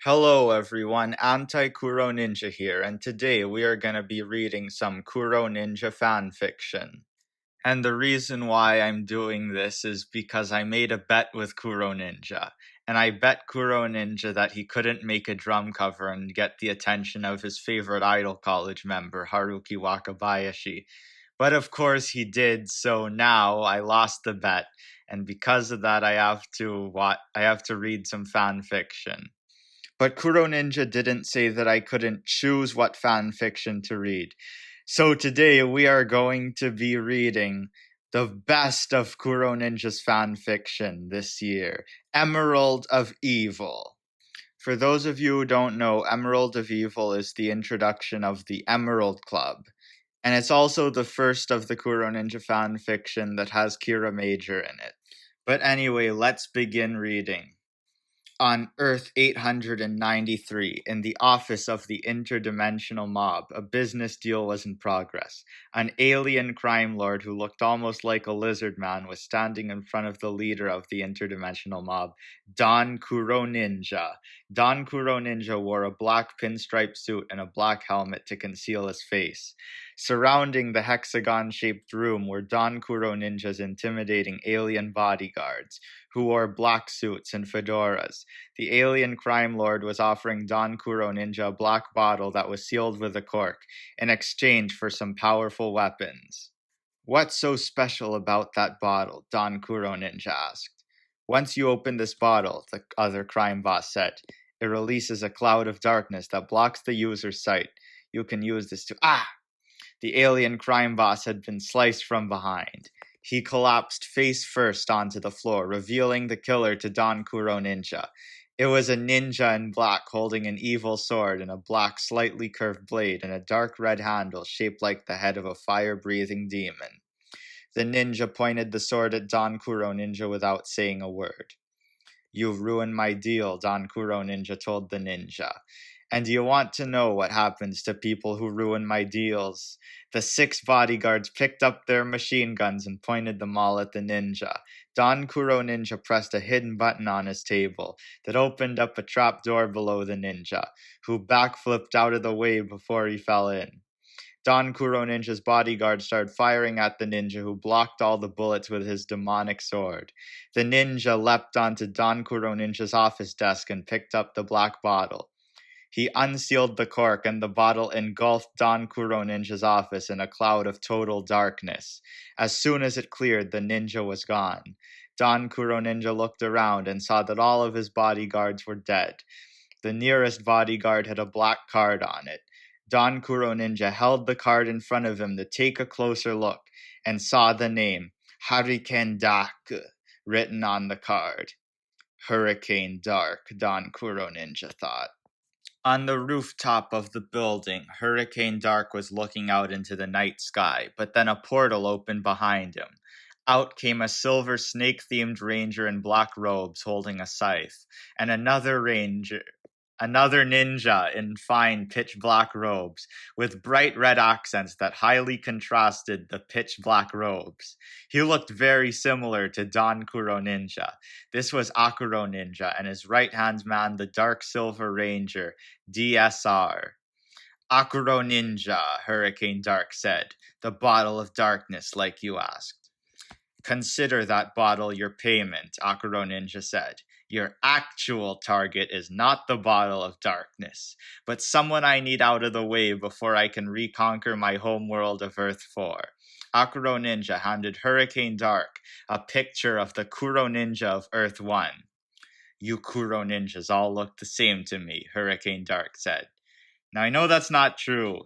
Hello everyone, Anti-Kuroninja here, and today we are going to be reading some Kuroninja fanfiction. And the reason why I'm doing this is because I made a bet with Kuroninja, and I bet Kuroninja that he couldn't make a drum cover and get the attention of his favorite Idol College member, Haruki Wakabayashi. But of course he did, so now I lost the bet, and because of that I have to read some fanfiction. But Kuroninja didn't say that I couldn't choose what fan fiction to read. So today we are going to be reading the best of Kuroninja's fan fiction this year, Emerald of Evil. For those of you who don't know, Emerald of Evil is the introduction of the Emerald Club. And it's also the first of the Kuroninja fan fiction that has Kira Major in it. But anyway, let's begin reading. On Earth 893, in the office of the interdimensional mob, a business deal was in progress. An alien crime lord who looked almost like a lizard man was standing in front of the leader of the interdimensional mob, Don Kuroninja. Don Kuroninja wore a black pinstripe suit and a black helmet to conceal his face. Surrounding the hexagon-shaped room were Don Kuroninja's intimidating alien bodyguards, who wore black suits and fedoras. The alien crime lord was offering Don Kuroninja a black bottle that was sealed with a cork in exchange for some powerful weapons. What's so special about that bottle? Don Kuroninja asked. Once you open this bottle, the other crime boss said, it releases a cloud of darkness that blocks the user's sight. You can use this to... The alien crime boss had been sliced from behind. He collapsed face first onto the floor, revealing the killer to Don Kuroninja. It was a ninja in black holding an evil sword and a black, slightly curved blade and a dark red handle shaped like the head of a fire-breathing demon. The ninja pointed the sword at Don Kuroninja without saying a word. You've ruined my deal, Don Kuroninja told the ninja. And do you want to know what happens to people who ruin my deals? The 6 bodyguards picked up their machine guns and pointed them all at the ninja. Don Kuroninja pressed a hidden button on his table that opened up a trap door below the ninja, who backflipped out of the way before he fell in. Don Kuroninja's bodyguard started firing at the ninja, who blocked all the bullets with his demonic sword. The ninja leapt onto Don Kuroninja's office desk and picked up the black bottle. He unsealed the cork, and the bottle engulfed Don Kuroninja's office in a cloud of total darkness. As soon as it cleared, the ninja was gone. Don Kuroninja looked around and saw that all of his bodyguards were dead. The nearest bodyguard had a black card on it. Don Kuroninja held the card in front of him to take a closer look and saw the name, Hurricane Dark, written on the card. Hurricane Dark, Don Kuroninja thought. On the rooftop of the building, Hurricane Dark was looking out into the night sky, but then a portal opened behind him. Out came a silver snake-themed ranger in black robes holding a scythe, and another ninja in fine pitch-black robes, with bright red accents that highly contrasted the pitch-black robes. He looked very similar to Don Kuroninja. This was Akuroninja, and his right-hand man, the Dark Silver Ranger, DSR. Akuroninja, Hurricane Dark said, the bottle of darkness, like you asked. Consider that bottle your payment, Akuroninja said. Your actual target is not the bottle of darkness, but someone I need out of the way before I can reconquer my homeworld of Earth 4. Akuroninja handed Hurricane Dark a picture of the Kuroninja of Earth 1. You Kuroninjas all look the same to me, Hurricane Dark said. Now I know that's not true.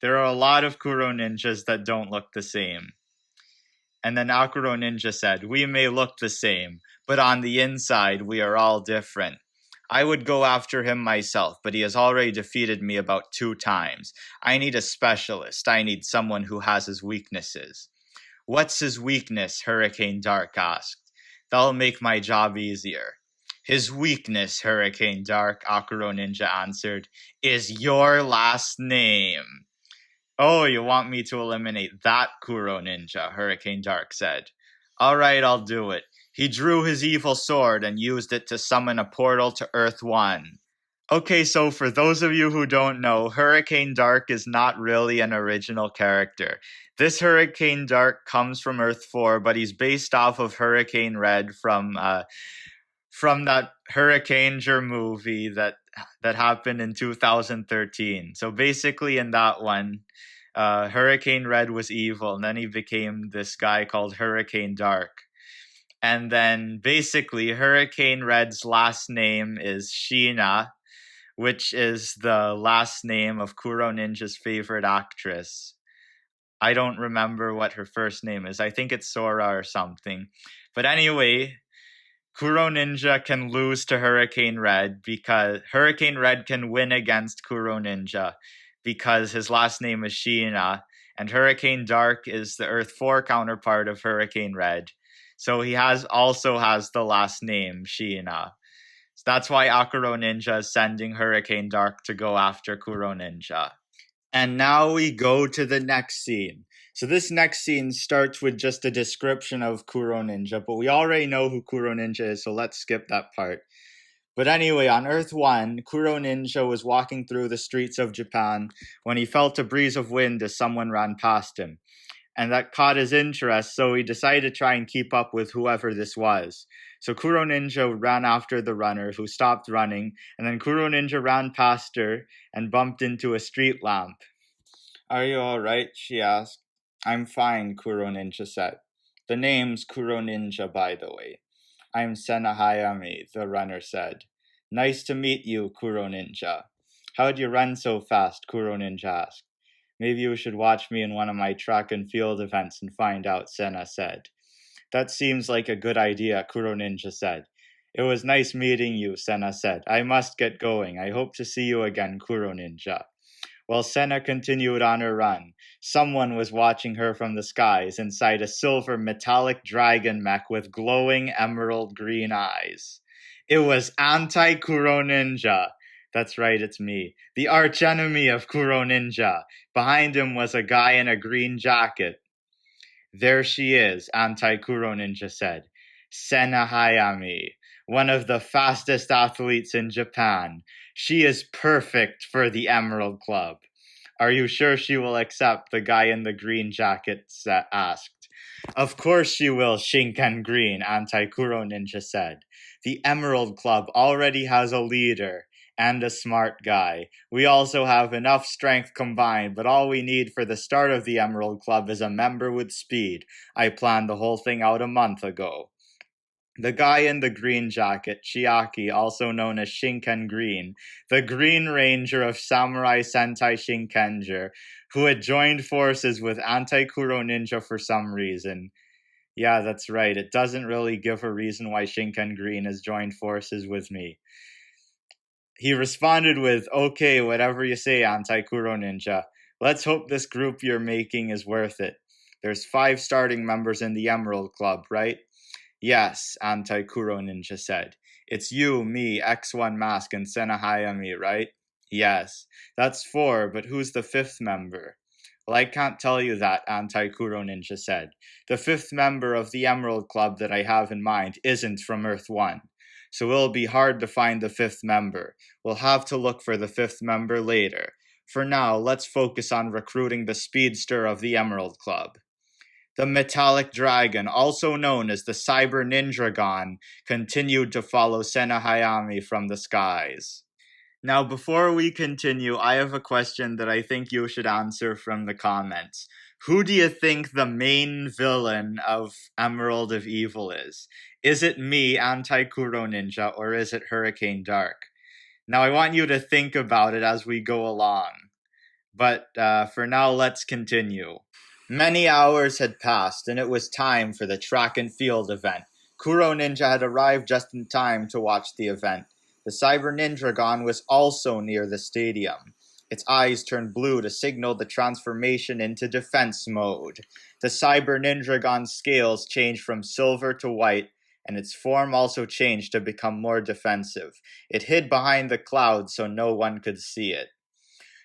There are a lot of Kuroninjas that don't look the same. And then Akuroninja said, we may look the same, but on the inside we are all different. I would go after him myself, but he has already defeated me about 2 times. I need a specialist. I need someone who has his weaknesses. What's his weakness? Hurricane Dark asked. That'll make my job easier. His weakness, Hurricane Dark, Akuroninja answered, is your last name. Oh, you want me to eliminate that Kuroninja, Hurricane Dark said. All right, I'll do it. He drew his evil sword and used it to summon a portal to Earth 1. Okay, so for those of you who don't know, Hurricane Dark is not really an original character. This Hurricane Dark comes from Earth 4, but he's based off of Hurricane Red from that Hurricaneger movie that happened in 2013. So basically in that one, Hurricane Red was evil, and then he became this guy called Hurricane Dark. And then basically Hurricane Red's last name is Sheena, which is the last name of Kuroninja's favorite actress. I don't remember what her first name is. I think it's Sora or something. But anyway, Kuroninja can lose to Hurricane Red because Hurricane Red can win against Kuroninja because his last name is Sheena, and Hurricane Dark is the Earth 4 counterpart of Hurricane Red. So he also has the last name Sheena. So that's why Akuroninja is sending Hurricane Dark to go after Kuroninja. And now we go to the next scene. So this next scene starts with just a description of Kuroninja, but we already know who Kuroninja is, so let's skip that part. But anyway, on Earth 1, Kuroninja was walking through the streets of Japan when he felt a breeze of wind as someone ran past him. And that caught his interest, so he decided to try and keep up with whoever this was. So Kuroninja ran after the runner, who stopped running, and then Kuroninja ran past her and bumped into a street lamp. "Are you all right?" she asked. "I'm fine," Kuroninja said. "The name's Kuroninja, by the way." "I'm Sena Hayami," the runner said. "Nice to meet you, Kuroninja." "How'd you run so fast?" Kuroninja asked. "Maybe you should watch me in one of my track and field events and find out," Sena said. "That seems like a good idea," Kuroninja said. "It was nice meeting you," Sena said. "I must get going. I hope to see you again, Kuroninja." While Sena continued on her run, someone was watching her from the skies inside a silver metallic dragon mech with glowing emerald green eyes. It was Anti-Kuroninja. That's right, it's me. The archenemy of Kuroninja. Behind him was a guy in a green jacket. "There she is," Anti-Kuroninja said. "Sena Hayami, one of the fastest athletes in Japan. She is perfect for the Emerald Club." "Are you sure she will accept?" the guy in the green jacket asked. "Of course she will, Shinken Green," Anti-Kuroninja said. "The Emerald Club already has a leader and a smart guy. We also have enough strength combined, but all we need for the start of the Emerald Club is a member with speed. I planned the whole thing out a month ago." The guy in the green jacket, Chiaki, also known as Shinken Green, the Green Ranger of Samurai Sentai Shinkenger, who had joined forces with Anti-Kuroninja for some reason. Yeah, that's right. It doesn't really give a reason why Shinken Green has joined forces with me. He responded with, "Okay, whatever you say, Anti-Kuroninja. Let's hope this group you're making is worth it. There's 5 starting members in the Emerald Club, right?" "Yes," Anti-Kuroninja said. "It's you, me, X1 Mask, and Sena Hayami, right?" "Yes." "That's 4, but who's the 5th member?" "Well, I can't tell you that," Anti-Kuroninja said. "The 5th member of the Emerald Club that I have in mind isn't from Earth 1. So it'll be hard to find the 5th member. We'll have to look for the 5th member later. For now, let's focus on recruiting the speedster of the Emerald Club." The metallic dragon, also known as the Cyber Nindragon, continued to follow Sena Hayami from the skies. Now, before we continue, I have a question that I think you should answer from the comments. Who do you think the main villain of Emerald of Evil is? Is it me, Anti-Kuroninja, or is it Hurricane Dark? Now, I want you to think about it as we go along. But for now, let's continue. Many hours had passed, and it was time for the track and field event. Kuroninja had arrived just in time to watch the event. The Cyber Nindragon was also near the stadium. Its eyes turned blue to signal the transformation into defense mode. The Cyber Nindragon's scales changed from silver to white, and its form also changed to become more defensive. It hid behind the clouds so no one could see it.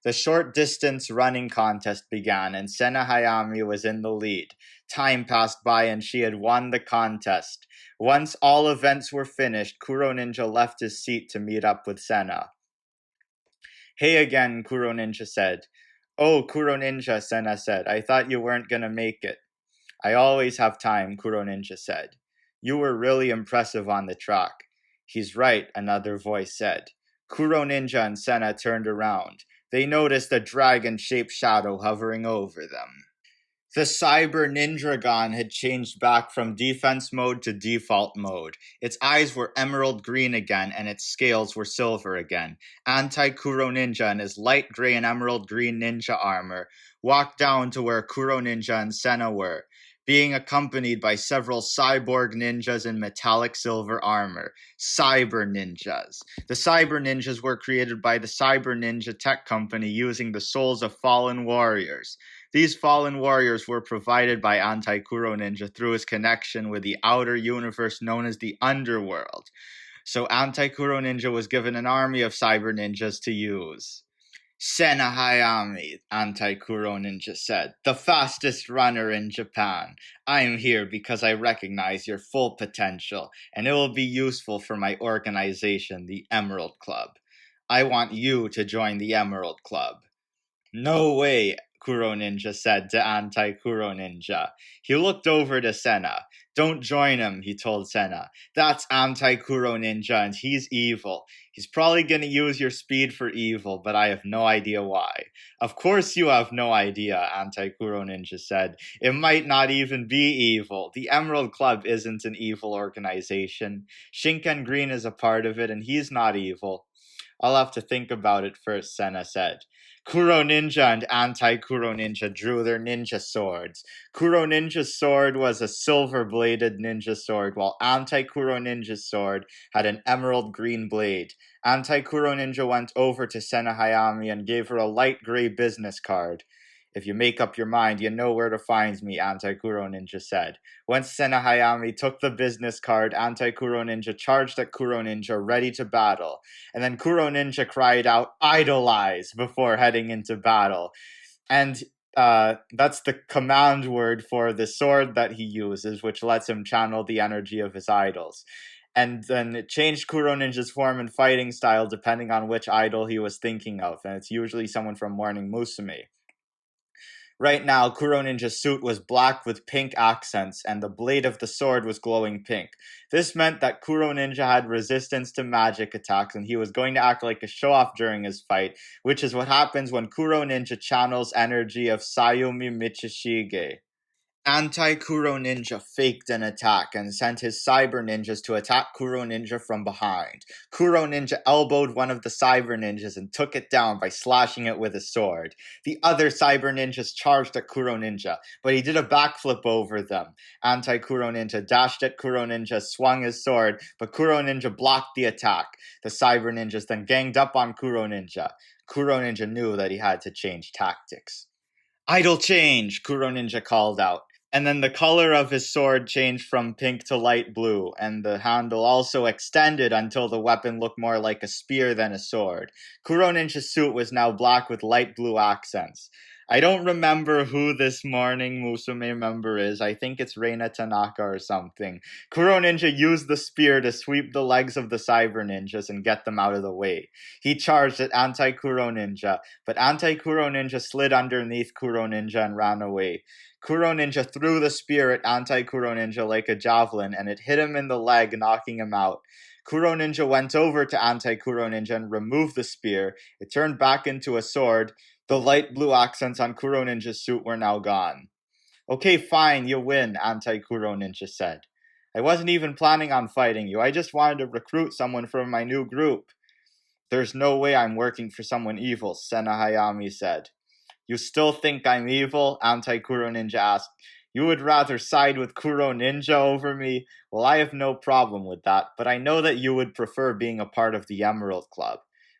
The short distance running contest began, and Sena Hayami was in the lead. Time passed by, and she had won the contest. Once all events were finished, Kuroninja left his seat to meet up with Sena. Hey again, Kuroninja said. Oh, Kuroninja, Senna said. I thought you weren't gonna make it. I always have time, Kuroninja said. You were really impressive on the track. He's right, another voice said. Kuroninja and Senna turned around. They noticed a dragon-shaped shadow hovering over them. The Cyber Nindragon had changed back from defense mode to default mode. Its eyes were emerald green again, and its scales were silver again. Anti-Kuroninja in his light gray and emerald green ninja armor walked down to where Kuroninja and Senna were, being accompanied by several cyborg ninjas in metallic silver armor. Cyber Ninjas. The Cyber Ninjas were created by the Cyber Ninja Tech Company using the souls of fallen warriors. These fallen warriors were provided by Anti-Kuroninja through his connection with the outer universe known as the Underworld. So Anti-Kuroninja was given an army of cyber ninjas to use. Sena Hayami, Anti-Kuroninja said, the fastest runner in Japan. I am here because I recognize your full potential, and it will be useful for my organization, the Emerald Club. I want you to join the Emerald Club. No way, Kuroninja said to Anti-Kuroninja. He looked over to Senna. Don't join him, he told Senna. That's Anti-Kuroninja and he's evil. He's probably going to use your speed for evil, but I have no idea why. Of course you have no idea, Anti-Kuroninja said. It might not even be evil. The Emerald Club isn't an evil organization. Shinken Green is a part of it and he's not evil. I'll have to think about it first, Senna said. Kuroninja and Anti-Kuroninja drew their ninja swords. Kuroninja's sword was a silver-bladed ninja sword, while Anti-Kuroninja's sword had an emerald green blade. Anti-Kuroninja went over to Sena Hayami and gave her a light gray business card. If you make up your mind, you know where to find me, Anti-Kuroninja said. Once Sena Hayami took the business card, Anti-Kuroninja charged at Kuroninja, ready to battle. And then Kuroninja cried out, idolize, before heading into battle. And that's the command word for the sword that he uses, which lets him channel the energy of his idols. And then it changed Kuroninja's form and fighting style depending on which idol he was thinking of. And it's usually someone from Morning Musume. Right now, Kuroninja's suit was black with pink accents, and the blade of the sword was glowing pink. This meant that Kuroninja had resistance to magic attacks, and he was going to act like a show-off during his fight, which is what happens when Kuroninja channels energy of Sayumi Michishige. Anti-Kuroninja faked an attack and sent his cyber ninjas to attack Kuroninja from behind. Kuroninja elbowed one of the cyber ninjas and took it down by slashing it with his sword. The other cyber ninjas charged at Kuroninja, but he did a backflip over them. Anti-Kuroninja dashed at Kuroninja, swung his sword, but Kuroninja blocked the attack. The cyber ninjas then ganged up on Kuroninja. Kuroninja knew that he had to change tactics. Idol change, Kuroninja called out. And then the color of his sword changed from pink to light blue, and the handle also extended until the weapon looked more like a spear than a sword. Kuroninja's suit was now black with light blue accents. I don't remember who this Morning Musume member is. I think it's Reina Tanaka or something. Kuroninja used the spear to sweep the legs of the cyber ninjas and get them out of the way. He charged at Anti-Kuroninja, but Anti-Kuroninja slid underneath Kuroninja and ran away. Kuroninja threw the spear at Anti-Kuroninja like a javelin, and it hit him in the leg, knocking him out. Kuroninja went over to Anti-Kuroninja and removed the spear. It turned back into a sword. The light blue accents on Kuroninja's suit were now gone. Okay, fine, you win, Anti-Kuroninja said. I wasn't even planning on fighting you. I just wanted to recruit someone from my new group. There's no way I'm working for someone evil, Sena Hayami said. You still think I'm evil? Anti-Kuroninja asked. You would rather side with Kuroninja over me? Well, I have no problem with that, but I know that you would prefer being a part of the Emerald Club.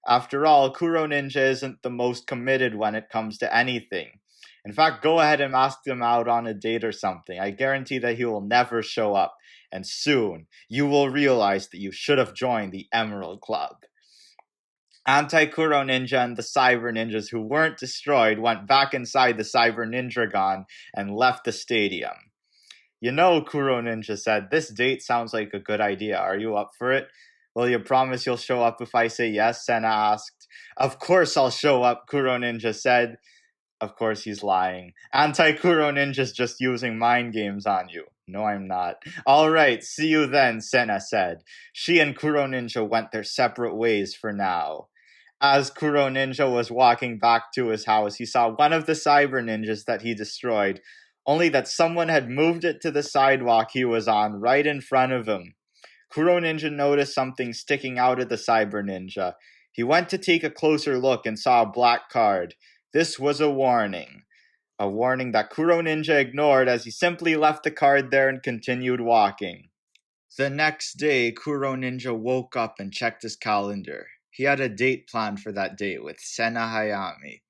After all, Kuroninja isn't the most committed when it comes to anything. In fact, go ahead and ask him out on a date or something. I guarantee that he will never show up, and soon you will realize that you should have joined the Emerald Club. Anti-Kuroninja and the Cyber Ninjas who weren't destroyed went back inside the Cyber Nindragon and left the stadium. You know, Kuroninja said, this date sounds like a good idea. Are you up for it? Will you promise you'll show up if I say yes? Senna asked. Of course I'll show up, Kuroninja said. Of course he's lying. Anti-Kuroninja's just using mind games on you. No, I'm not. Alright, see you then, Senna said. She and Kuroninja went their separate ways for now. As Kuroninja was walking back to his house, he saw one of the cyber ninjas that he destroyed, only that someone had moved it to the sidewalk he was on right in front of him. Kuroninja noticed something sticking out of the cyber ninja. He went to take a closer look and saw a black card. This was a warning that Kuroninja ignored as he simply left the card there and continued walking. The next day, Kuroninja woke up and checked his calendar. He had a date planned for that day with Sena Hayami.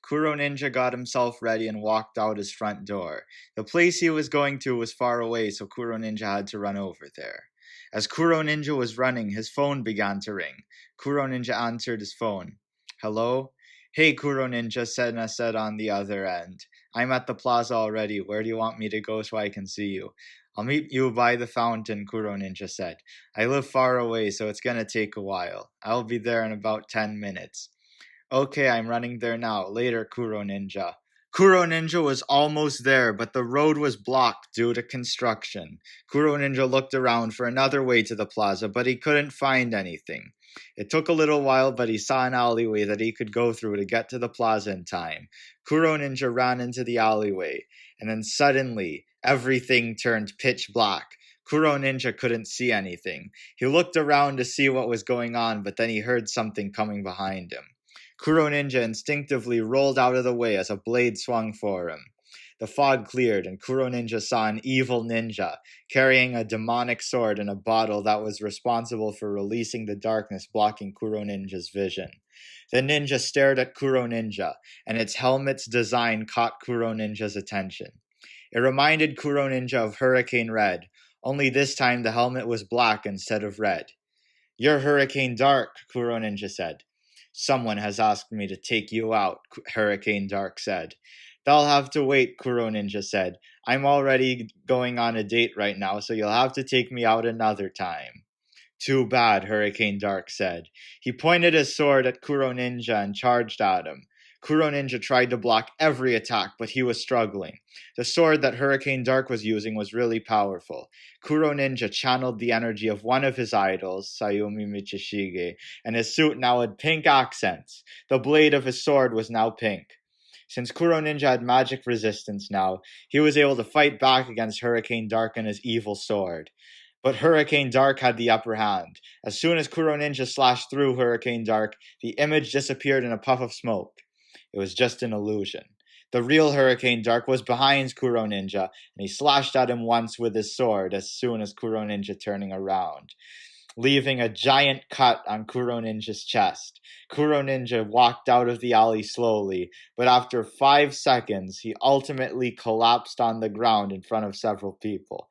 Kuroninja got himself ready and walked out his front door. The place he was going to was far away, so Kuroninja had to run over there. As Kuroninja was running, his phone began to ring. Kuroninja answered his phone. Hello? Hey, Kuroninja, Sena said on the other end. I'm at the plaza already. Where do you want me to go so I can see you? I'll meet you by the fountain, Kuroninja said. I live far away, so it's gonna take a while. I'll be there in about 10 minutes. Okay, I'm running there now. Later, Kuroninja. Kuroninja was almost there, but the road was blocked due to construction. Kuroninja looked around for another way to the plaza, but he couldn't find anything. It took a little while, but he saw an alleyway that he could go through to get to the plaza in time. Kuroninja ran into the alleyway, and then suddenly, everything turned pitch black. Kuroninja couldn't see anything. He looked around to see what was going on, but then he heard something coming behind him. Kuroninja instinctively rolled out of the way as a blade swung for him. The fog cleared, and Kuroninja saw an evil ninja carrying a demonic sword and a bottle that was responsible for releasing the darkness blocking Kuroninja's vision. The ninja stared at Kuroninja, and its helmet's design caught Kuroninja's attention. It reminded Kuroninja of Hurricane Red, only this time the helmet was black instead of red. You're Hurricane Dark, Kuroninja said. Someone has asked me to take you out, Hurricane Dark said. They'll have to wait, Kuroninja said. I'm already going on a date right now, so you'll have to take me out another time. Too bad, Hurricane Dark said. He pointed his sword at Kuroninja and charged at him. Kuroninja tried to block every attack, but he was struggling. The sword that Hurricane Dark was using was really powerful. Kuroninja channeled the energy of one of his idols, Sayumi Michishige, and his suit now had pink accents. The blade of his sword was now pink. Since Kuroninja had magic resistance now, he was able to fight back against Hurricane Dark and his evil sword. But Hurricane Dark had the upper hand. As soon as Kuroninja slashed through Hurricane Dark, the image disappeared in a puff of smoke. It was just an illusion. The real Hurricane Dark was behind Kuroninja, and he slashed at him once with his sword as soon as Kuroninja turning around, leaving a giant cut on Kuroninja's chest. Kuroninja walked out of the alley slowly, but after 5 seconds, he ultimately collapsed on the ground in front of several people.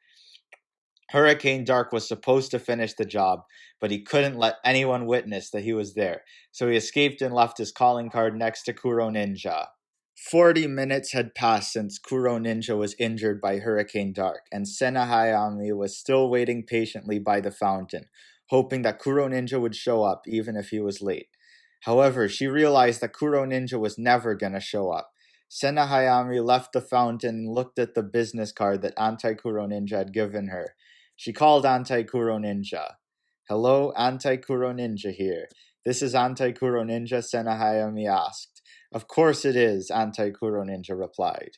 Hurricane Dark was supposed to finish the job, but he couldn't let anyone witness that he was there, so he escaped and left his calling card next to Kuroninja. 40 minutes had passed since Kuroninja was injured by Hurricane Dark, and Sena Hayami was still waiting patiently by the fountain, hoping that Kuroninja would show up even if he was late. However, she realized that Kuroninja was never gonna show up. Sena Hayami left the fountain and looked at the business card that Anti-Kuroninja had given her. She called Anti-Kuroninja. Hello, Anti-Kuroninja here. This is Anti-Kuroninja, Sena Hayami asked. Of course it is, Anti-Kuroninja replied.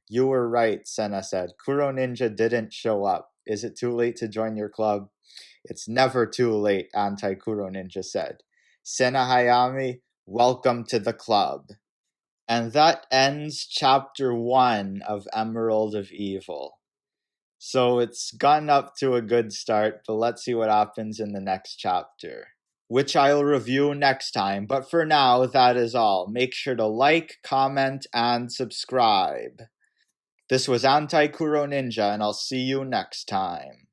You were right, Sena said. Kuroninja didn't show up. Is it too late to join your club? It's never too late, Anti-Kuroninja said. Sena Hayami, welcome to the club. And that ends chapter 1 of Emerald of Evil. So it's gotten up to a good start, but let's see what happens in the next chapter, which I'll review next time. But for now, that is all. Make sure to like, comment, and subscribe. This was Anti-Kuroninja, and I'll see you next time.